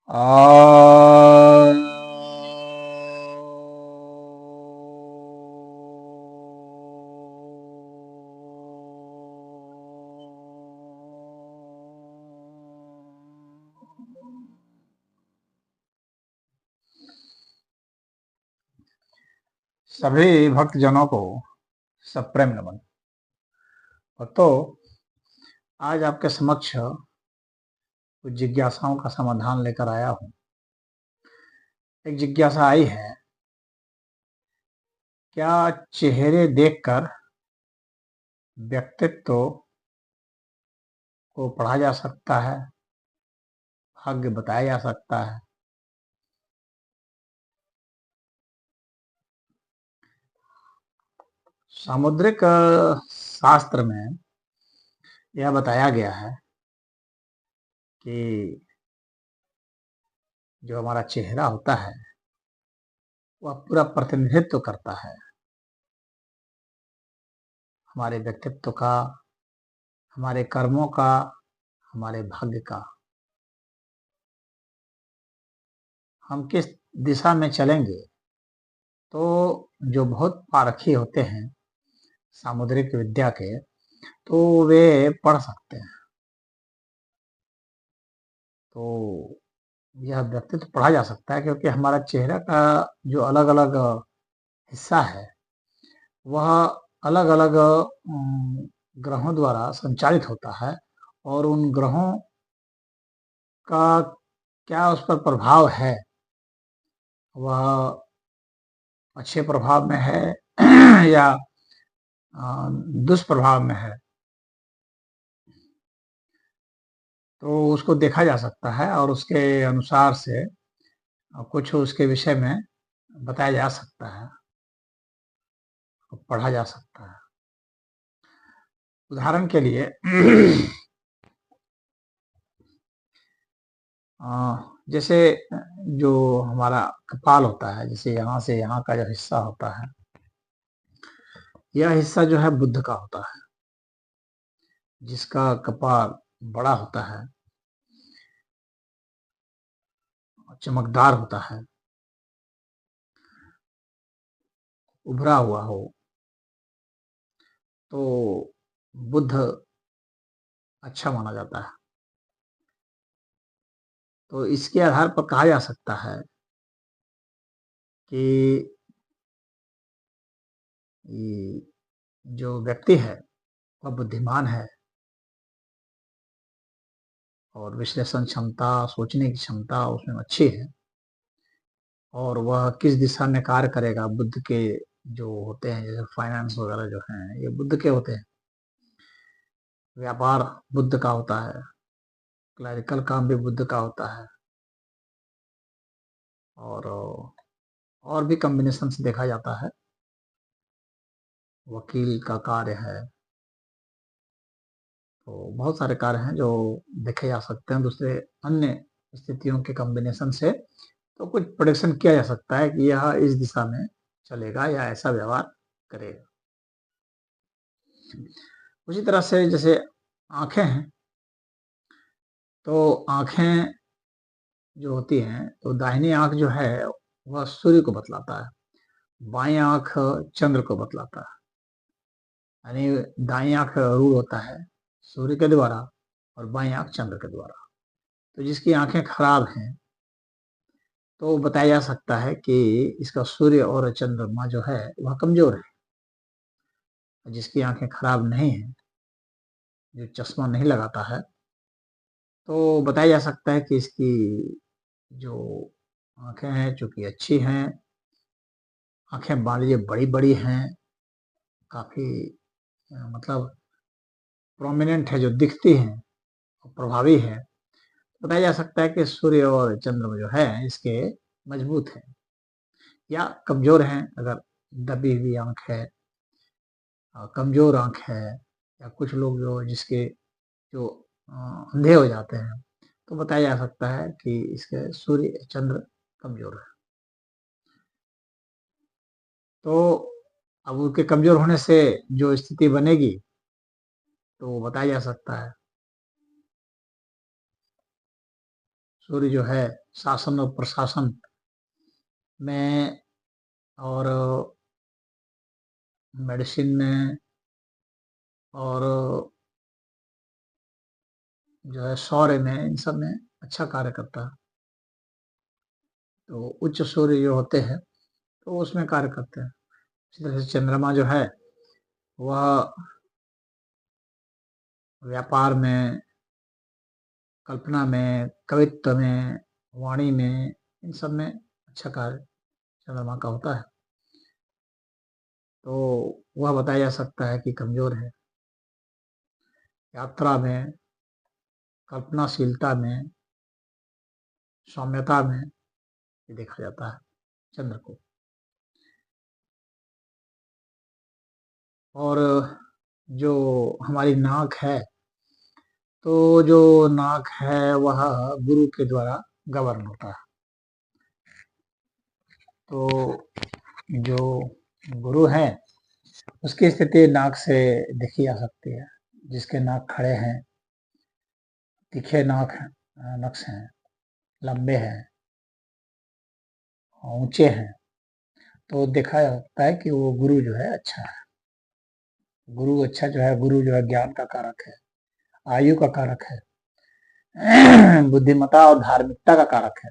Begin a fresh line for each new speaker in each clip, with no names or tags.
आ सभी भक्तजनों को सप्रेम नमन। भक्तों, आज आपके समक्ष कुछ जिज्ञासाओं का समाधान लेकर आया हूं। एक जिज्ञासा आई है, क्या चेहरे देखकर व्यक्तित्व को पढ़ा जा सकता है, भाग्य बताया जा सकता है? सामुद्रिक शास्त्र में यह बताया गया है कि जो हमारा चेहरा होता है वह पूरा प्रतिनिधित्व करता है हमारे व्यक्तित्व का, हमारे कर्मों का, हमारे भाग्य का। हम किस दिशा में चलेंगे, तो जो बहुत पारखी होते हैं सामुद्रिक विद्या के, तो वे पढ़ सकते हैं। तो यह व्यक्तित्व पढ़ा जा सकता है, क्योंकि हमारा चेहरा का जो अलग अलग हिस्सा है वह अलग अलग ग्रहों द्वारा संचालित होता है, और उन ग्रहों का क्या उस पर प्रभाव है, वह अच्छे प्रभाव में है या दुष्प्रभाव में है, तो उसको देखा जा सकता है और उसके अनुसार से कुछ उसके विषय में बताया जा सकता है, पढ़ा जा सकता है। उदाहरण के लिए जैसे जो हमारा कपाल होता है, जैसे यहाँ से यहाँ का जो हिस्सा होता है, यह हिस्सा जो है बुद्ध का होता है। जिसका कपाल बड़ा होता है, चमकदार होता है, उभरा हुआ हो, तो बुद्ध अच्छा माना जाता है। तो इसके आधार पर कहा जा सकता है कि जो व्यक्ति है वह बुद्धिमान है, और विश्लेषण क्षमता, सोचने की क्षमता उसमें अच्छी है, और वह किस दिशा में कार्य करेगा। बुद्ध के जो होते हैं, जैसे फाइनेंस वगैरह जो हैं, ये बुद्ध के होते हैं। व्यापार बुद्ध का होता है, क्लरिकल काम भी बुद्ध का होता है, और भी कॉम्बिनेशन से देखा जाता है। वकील का कार्य है, तो बहुत सारे कार्य हैं जो देखे जा सकते हैं दूसरे अन्य स्थितियों के कॉम्बिनेशन से। तो कुछ प्रोडिक्शन किया जा सकता है कि यह इस दिशा में चलेगा या ऐसा व्यवहार करेगा। उसी तरह से जैसे आंखें हैं, तो आंखें जो होती हैं, तो दाहिनी आंख जो है वह सूर्य को बतलाता है, बाईं आंख चंद्र को बतलाता है। यानी दाईं आंख रूल होता है सूर्य के द्वारा, और बाईं आंख चंद्र के द्वारा। तो जिसकी आंखें खराब हैं, तो बताया जा सकता है कि इसका सूर्य और चंद्रमा जो है वह कमजोर है। जिसकी आंखें खराब नहीं है, जो चश्मा नहीं लगाता है, तो बताया जा सकता है कि इसकी जो आंखें हैं चूंकि अच्छी हैं, आंखें मान लीजिए बड़ी बड़ी हैं, काफी मतलब प्रोमिनेंट है, जो दिखती हैं, प्रभावी है। बताया जा सकता है कि सूर्य और चंद्रमा जो है इसके मजबूत हैं या कमजोर हैं। अगर दबी हुई आंख है, कमजोर आंख है, या कुछ लोग जो जिसके जो अंधे हो जाते हैं, तो बताया जा सकता है कि इसके सूर्य चंद्र कमजोर है। तो अब उनके कमजोर होने से जो स्थिति बनेगी, तो बताया जा सकता है। सूर्य जो है शासन और प्रशासन में और मेडिसिन में और जो है सौर्य में, इन सब में अच्छा कार्य करता है। तो उच्च सूर्य जो होते हैं तो उसमें कार्य करते हैं। इसी तरह से चंद्रमा जो है वह व्यापार में, कल्पना में, कवित्व में, वाणी में, इन सब में अच्छा कार्य चंद्रमा का होता है। तो वह बताया जा सकता है कि कमजोर है। यात्रा में, कल्पनाशीलता में, सौम्यता में ये देखा जाता है चंद्र को। और जो हमारी नाक है, तो जो नाक है वह गुरु के द्वारा गवर्न होता है। तो जो गुरु है उसकी स्थिति नाक से देखी जा सकती है। जिसके नाक खड़े हैं, तीखे नक्श हैं, लंबे हैं, ऊंचे हैं, तो देखा जाता है कि वो गुरु जो है अच्छा है। गुरु अच्छा जो है, गुरु जो है ज्ञान का कारक है, आयु का कारक है, बुद्धिमत्ता और धार्मिकता का कारक है।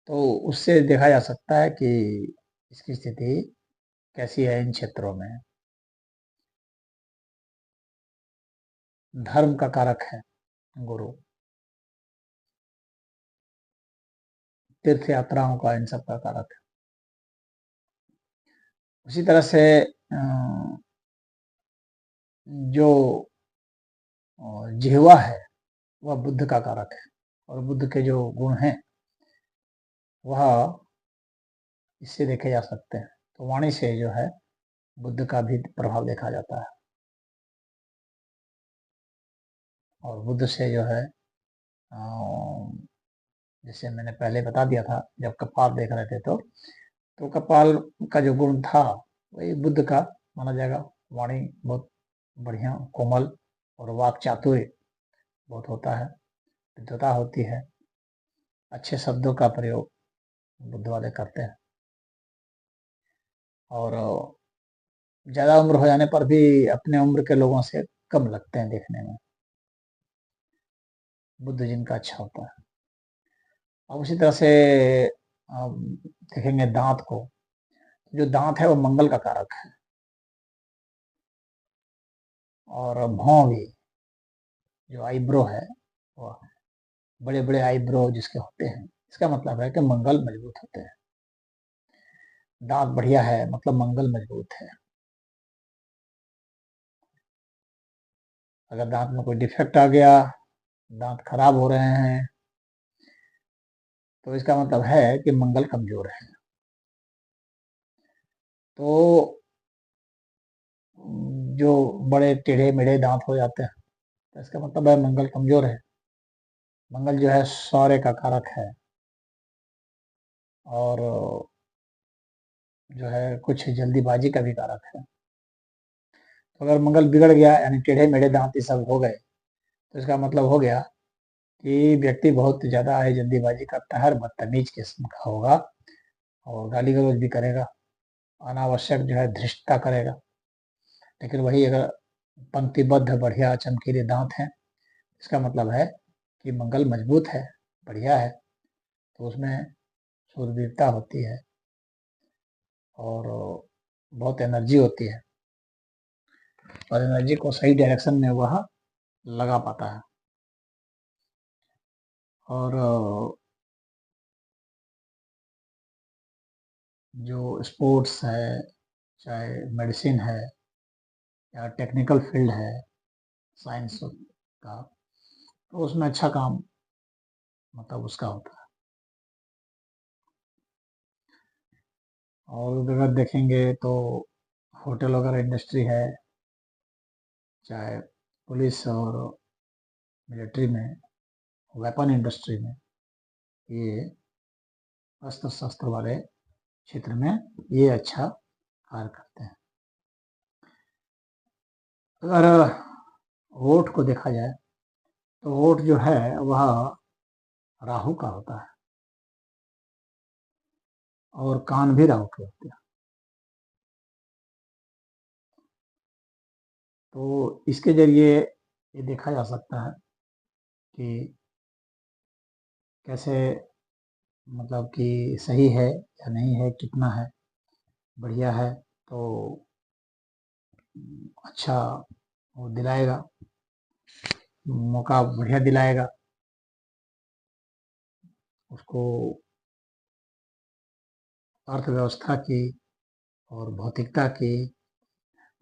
तो उससे देखा जा सकता है कि इसकी स्थिति कैसी है इन क्षेत्रों में। धर्म का कारक है गुरु, तीर्थ यात्राओं का, इन सब का कारक है। उसी तरह से जो जिह्वा है वह बुद्ध का कारक है, और बुद्ध के जो गुण हैं वह इससे देखे जा सकते हैं। तो वाणी से जो है बुद्ध का भी प्रभाव देखा जाता है। और बुद्ध से जो है जैसे मैंने पहले बता दिया था जब कपाल देख रहे थे, तो कपाल का जो गुण था वही बुद्ध का माना जाएगा। वाणी बहुत बढ़िया, कोमल, और वाक चातुर्य बहुत होता है, विद्वता होती है, अच्छे शब्दों का प्रयोग बुद्ध वाले करते हैं। और ज़्यादा उम्र हो जाने पर भी अपने उम्र के लोगों से कम लगते हैं देखने में, बुद्ध जिनका अच्छा होता है। और उसी तरह से देखेंगे दांत को, जो दांत है वो मंगल का कारक है। और भौं भी, जो आईब्रो है, वो बड़े बड़े आईब्रो जिसके होते हैं, इसका मतलब है कि मंगल मजबूत होते हैं। दांत बढ़िया है मतलब मंगल मजबूत है। अगर दांत में कोई डिफेक्ट आ गया, दांत खराब हो रहे हैं, तो इसका मतलब है कि मंगल कमजोर है। तो जो बड़े टेढ़े मेढ़े दांत हो जाते हैं तो इसका मतलब है मंगल कमजोर है। मंगल जो है शौर्य का कारक है, और जो है कुछ जल्दीबाजी का भी कारक है। तो अगर मंगल बिगड़ गया, यानी टेढ़े मेढ़े दांत ये सब हो गए, तो इसका मतलब हो गया कि व्यक्ति बहुत ज्यादा है, जल्दीबाजी करता है, बदतमीज किस्म का होगा, और गाली गलौज भी करेगा, अनावश्यक जो है धृष्टता करेगा। लेकिन वही अगर पंक्तिबद्ध बढ़िया चमकीले दांत हैं, इसका मतलब है कि मंगल मजबूत है, बढ़िया है। तो उसमें शूरवीरता होती है और बहुत एनर्जी होती है, और एनर्जी को सही डायरेक्शन में वह लगा पाता है। और जो स्पोर्ट्स है, चाहे मेडिसिन है या टेक्निकल फील्ड है साइंस का, तो उसमें अच्छा काम मतलब उसका होता है। और अगर देखेंगे तो होटल वगैरह इंडस्ट्री है, चाहे पुलिस और मिलिट्री में, वेपन इंडस्ट्री में, ये अस्त्र शस्त्र वाले क्षेत्र में ये अच्छा कार्य करते हैं। अगर होठ को देखा जाए तो होठ जो है वह राहु का होता है, और कान भी राहु के होते हैं। तो इसके जरिए ये देखा जा सकता है कि कैसे, मतलब कि सही है या नहीं है, कितना है, बढ़िया है तो अच्छा वो दिलाएगा, मौका बढ़िया दिलाएगा उसको, अर्थव्यवस्था की और भौतिकता की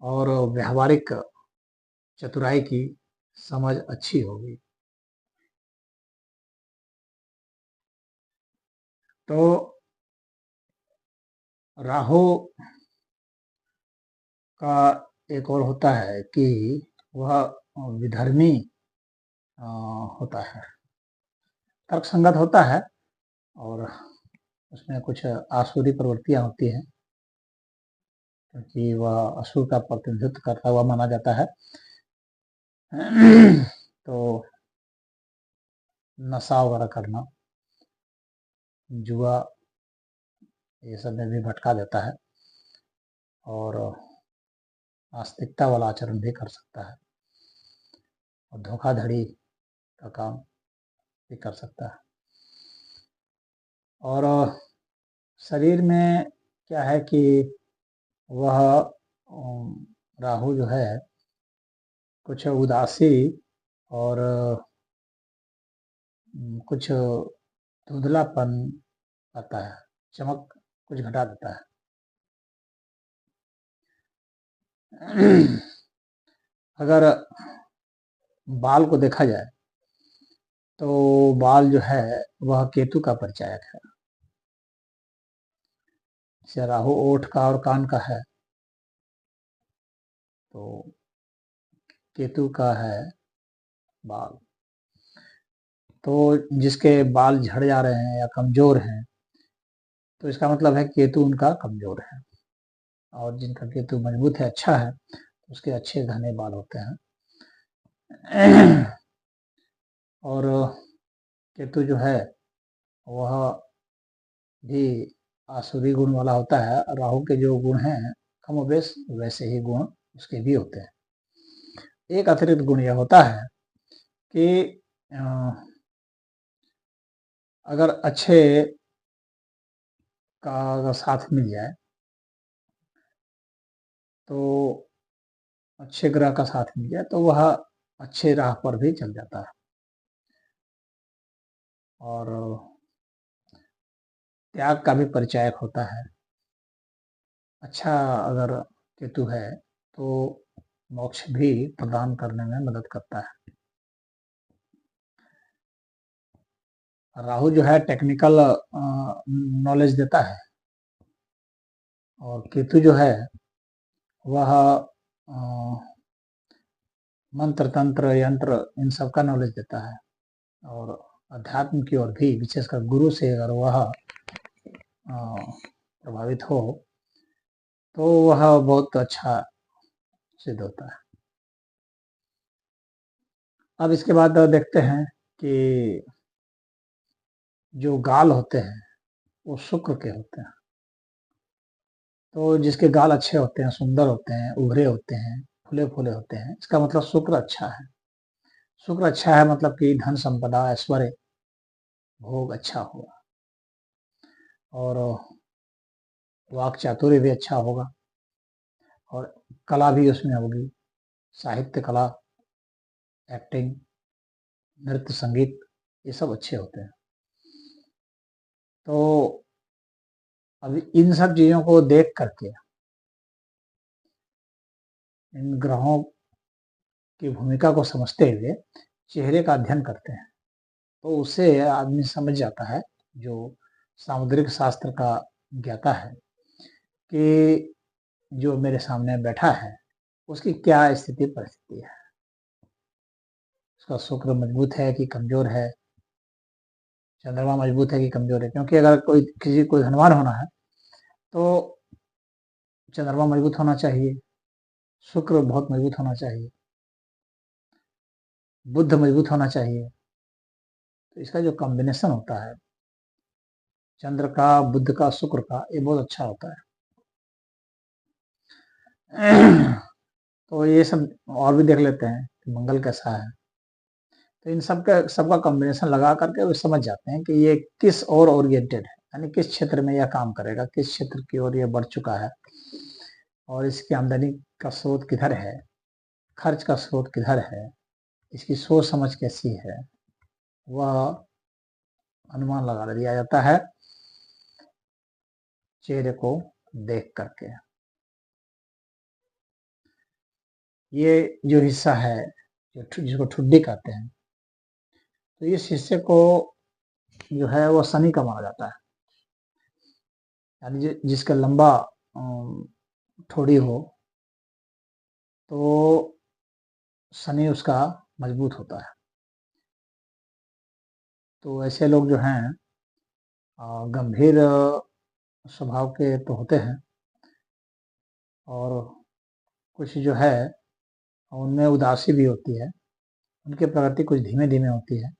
और व्यावहारिक चतुराई की समझ अच्छी होगी। तो राहु का एक और होता है कि वह विधर्मी होता है, तर्कसंगत होता है, और उसमें कुछ आसुरी प्रवृत्तियां होती हैं, क्योंकि वह असुर का प्रतिनिधित्व करता हुआ माना जाता है। तो नशा वगैरह करना, जुआ, ये सब में भी भटका देता है, और आस्तिकता वाला आचरण भी कर सकता है, और धोखाधड़ी का काम भी कर सकता है। और शरीर में क्या है कि वह राहु जो है कुछ उदासी और कुछ धुंधलापन आता है, चमक कुछ घटा देता है। अगर बाल को देखा जाए तो बाल जो है वह केतु का परिचायक है। जैसे राहु ओठ का और कान का है, तो केतु का है बाल। तो जिसके बाल झड़ जा रहे हैं या कमजोर हैं, तो इसका मतलब है केतु उनका कमजोर है, और जिनका केतु मजबूत है, अच्छा है, उसके अच्छे घने बाल होते हैं। और केतु जो है वह भी आसुरी गुण वाला होता है। राहु के जो गुण हैं कमोबेश वैसे ही गुण उसके भी होते हैं। एक अतिरिक्त गुण यह होता है कि अगर अच्छे का अगर साथ मिल जाए, तो अच्छे ग्रह का साथ मिल जाए तो वह अच्छे राह पर भी चल जाता है। और त्याग का भी परिचायक होता है। अच्छा अगर केतु है तो मोक्ष भी प्रदान करने में मदद करता है। राहु जो है टेक्निकल नॉलेज देता है, और केतु जो है वह मंत्र तंत्र यंत्र इन सब का नॉलेज देता है, और अध्यात्म की ओर भी, विशेषकर गुरु से अगर वह प्रभावित हो तो वह बहुत अच्छा सिद्ध होता है। अब इसके बाद देखते हैं कि जो गाल होते हैं वो शुक्र के होते हैं। तो जिसके गाल अच्छे होते हैं, सुंदर होते हैं, उभरे होते हैं, फूले फूले होते हैं, इसका मतलब शुक्र अच्छा है। शुक्र अच्छा है मतलब कि धन संपदा, ऐश्वर्य, भोग अच्छा होगा, और वाक चातुर्य भी अच्छा होगा, और कला भी उसमें होगी, साहित्य कला, एक्टिंग, नृत्य, संगीत, ये सब अच्छे होते हैं। तो अभी इन सब चीजों को देख करके, इन ग्रहों की भूमिका को समझते हुए चेहरे का अध्ययन करते हैं, तो उससे आदमी समझ जाता है, जो सामुद्रिक शास्त्र का ज्ञाता है, कि जो मेरे सामने बैठा है उसकी क्या स्थिति परिस्थिति है, उसका शुक्र मजबूत है कि कमजोर है, चंद्रमा मजबूत है कि कमजोर है। क्योंकि अगर किसी को धनवान होना है तो चंद्रमा मजबूत होना चाहिए, शुक्र बहुत मजबूत होना चाहिए, बुध मजबूत होना चाहिए। तो इसका जो कॉम्बिनेशन होता है चंद्र का, बुध का, शुक्र का, ये बहुत अच्छा होता है। तो ये सब और भी देख लेते हैं कि मंगल कैसा है। तो इन सबका कॉम्बिनेशन लगा करके वो समझ जाते हैं कि ये किस ओर ओरिएंटेड है, यानी किस क्षेत्र में यह काम करेगा, किस क्षेत्र की ओर ये बढ़ चुका है और इसकी आमदनी का स्रोत किधर है, खर्च का स्रोत किधर है, इसकी सोच समझ कैसी है, वह अनुमान लगा दिया जाता है चेहरे को देख करके। ये जो हिस्सा है जिसको ठुड्डी कहते हैं, तो इस हिस्से को जो है वो शनि का माना जाता है, यानी जिसका लंबा ठोड़ी हो तो शनि उसका मजबूत होता है। तो ऐसे लोग जो हैं गंभीर स्वभाव के तो होते हैं और कुछ जो है उनमें उदासी भी होती है, उनकी प्रगति कुछ धीमे धीमे होती है।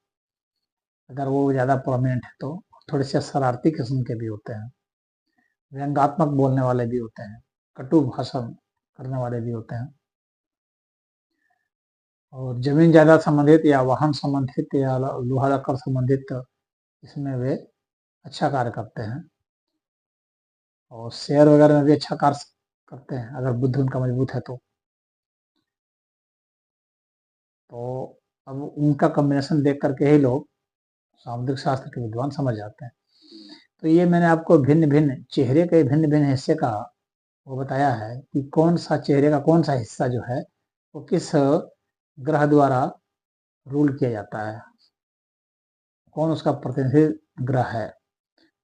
अगर वो ज़्यादा प्रोमिनेंट है तो थोड़े से शरारती किस्म के भी होते हैं, व्यंग्यात्मक बोलने वाले भी होते हैं, कटु भाषण करने वाले भी होते हैं। और जमीन जायदाद संबंधित या वाहन संबंधित या लोहा लक्कड़ संबंधित इसमें वे अच्छा कार्य करते हैं और शेयर वगैरह में भी अच्छा कार्य करते हैं अगर बुद्धि उनका मजबूत है तो अब उनका कॉम्बिनेशन देख करके ही लोग सामुद्रिक शास्त्र के विद्वान समझ जाते हैं। तो ये मैंने आपको भिन्न भिन्न चेहरे के भिन्न भिन्न हिस्से का वो बताया है कि कौन सा चेहरे का कौन सा हिस्सा जो है वो किस ग्रह द्वारा रूल किया जाता है, कौन उसका प्रतिनिधि ग्रह है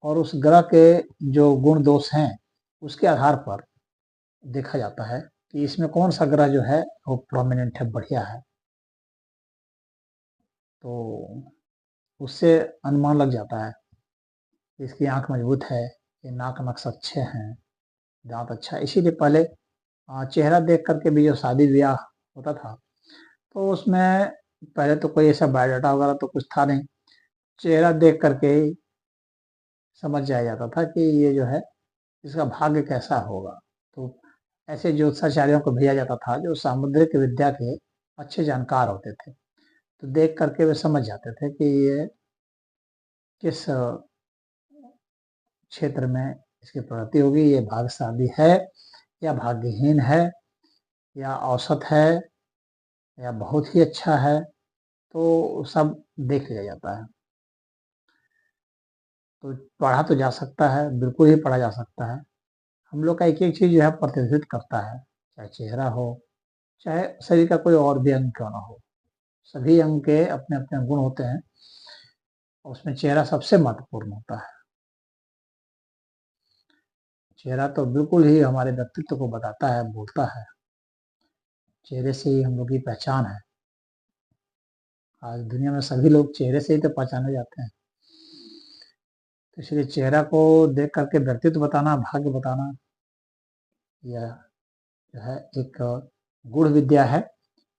और उस ग्रह के जो गुण दोष हैं उसके आधार पर देखा जाता है कि इसमें कौन सा ग्रह जो है वो प्रोमिनेंट है, बढ़िया है। तो उससे अनुमान लग जाता है कि इसकी आंख मजबूत है, ये नाक नक्श अच्छे हैं, दांत अच्छा है। इसीलिए पहले चेहरा देख करके भी जो शादी ब्याह होता था तो उसमें पहले तो कोई ऐसा बायोडाटा वगैरह तो कुछ था नहीं, चेहरा देख करके ही समझ जाया जाता था कि ये जो है इसका भाग्य कैसा होगा। तो ऐसे ज्योतिषाचार्यों को भेजा जाता था जो सामुद्रिक विद्या के अच्छे जानकार होते थे, तो देख करके वे समझ जाते थे कि ये किस क्षेत्र में इसकी प्रगति होगी, ये भाग्यशाली है या भाग्यहीन है या औसत है या बहुत ही अच्छा है, तो सब देख लिया जाता है। तो पढ़ा तो जा सकता है, बिल्कुल ही पढ़ा जा सकता है। हम लोग का एक एक चीज जो है प्रतिनिधित्व करता है, चाहे चेहरा हो चाहे शरीर का कोई और भी अंग क्यों ना हो, सभी अंग के अपने अपने गुण होते हैं और उसमें चेहरा सबसे महत्वपूर्ण होता है। चेहरा तो बिल्कुल ही हमारे व्यक्तित्व को बताता है, बोलता है, चेहरे से ही हम लोग की पहचान है। आज दुनिया में सभी लोग चेहरे से ही तो पहचाने जाते हैं, तो इसलिए चेहरा को देख करके व्यक्तित्व बताना, भाग्य बताना, यह जो है एक गूढ़ विद्या है,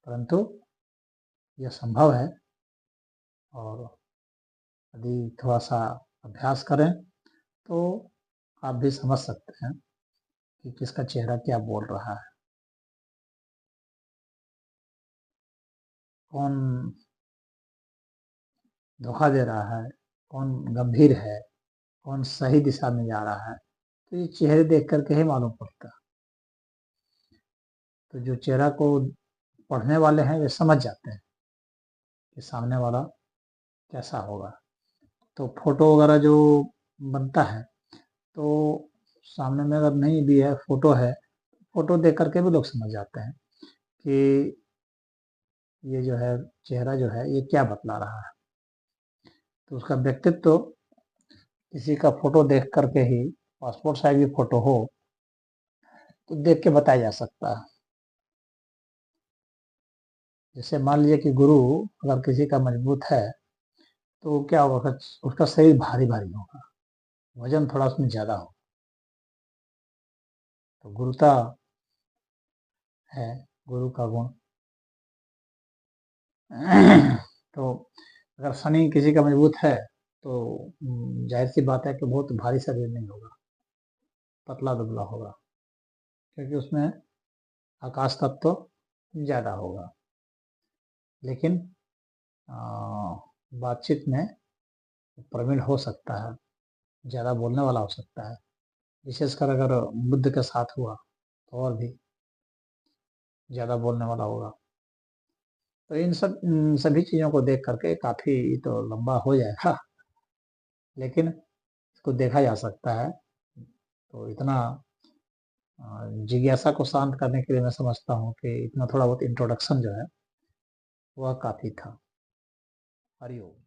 परंतु यह संभव है और यदि थोड़ा सा अभ्यास करें तो आप भी समझ सकते हैं कि किसका चेहरा क्या बोल रहा है, कौन धोखा दे रहा है, कौन गंभीर है, कौन सही दिशा में जा रहा है। तो ये चेहरे देख करके ही मालूम पड़ता है। तो जो चेहरा को पढ़ने वाले हैं वे समझ जाते हैं कि सामने वाला कैसा होगा। तो फोटो वगैरह जो बनता है तो सामने में अगर नहीं भी है, फोटो है, फोटो देख करके भी लोग समझ जाते हैं कि ये जो है चेहरा जो है ये क्या बतला रहा है। तो उसका व्यक्तित्व तो किसी का फोटो देख करके ही, पासपोर्ट साइज भी फोटो हो तो देख के बताया जा सकता है। जैसे मान लीजिए कि गुरु अगर किसी का मजबूत है तो क्या होगा, उसका शरीर भारी भारी होगा, वजन थोड़ा उसमें ज्यादा हो, तो गुरुता है गुरु का गुण। तो अगर शनि किसी का मजबूत है तो जाहिर सी बात है कि बहुत भारी शरीर नहीं होगा, पतला दुबला होगा, क्योंकि उसमें आकाश तत्व तो ज़्यादा होगा। लेकिन बातचीत में प्रवीण हो सकता है, ज़्यादा बोलने वाला हो सकता है, विशेषकर अगर बुध के साथ हुआ तो और भी ज़्यादा बोलने वाला होगा। तो इन सभी चीज़ों को देख करके काफ़ी तो लंबा हो जाएगा, लेकिन इसको देखा जा सकता है। तो इतना जिज्ञासा को शांत करने के लिए मैं समझता हूँ कि इतना थोड़ा बहुत इंट्रोडक्शन जो है वह काफ़ी था। हरिओम।